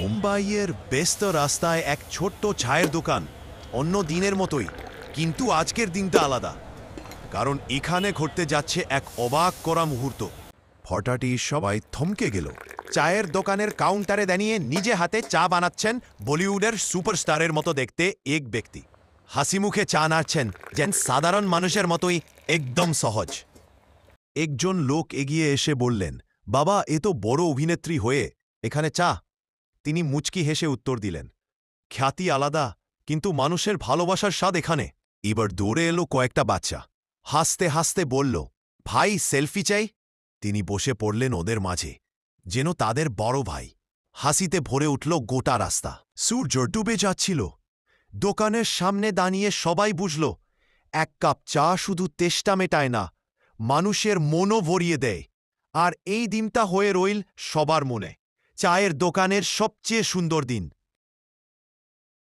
মুম্বাইয়ের ব্যস্ত রাস্তায় এক ছোট্ট চায়ের দোকান, অন্য দিনের মতোই, কিন্তু আজকের দিনটা আলাদা, কারণ এখানে ঘটতে যাচ্ছে এক অবাক করা মুহূর্ত। হঠাৎই সবাই থমকে গেল। চায়ের দোকানের কাউন্টারে দাঁড়িয়ে নিজে হাতে চা বানাচ্ছেন বলিউডের সুপারস্টারের মতো দেখতে এক ব্যক্তি। হাসি মুখে চা নাড়ছেন যেন সাধারণ মানুষের মতোই, একদম সহজ। একজন লোক এগিয়ে এসে বললেন, বাবা, এ তো বড় অভিনেত্রী হয়ে এখানে চা। তিনি মুচকি হেসে উত্তর দিলেন, খ্যাতি আলাদা, কিন্তু মানুষের ভালোবাসার স্বাদ এখানে। এবার দৌড়ে এলো কয়েকটা বাচ্চা, হাসতে হাসতে বলল, ভাই, সেলফি চাই। তিনি বসে পড়লেন ওদের মাঝে, যেন তাদের বড় ভাই। হাসিতে ভরে উঠল গোটা রাস্তা। সূর্য ডুবে যাচ্ছিল। দোকানের সামনে দাঁড়িয়ে সবাই বুঝল, এক কাপ চা শুধু তেষ্টা মেটায় না, মানুষের মনও ভরিয়ে দেয়। আর এই দিনটা হয়ে রইল সবার মনে, চায়ের দোকানের সবচেয়ে সুন্দর দিন।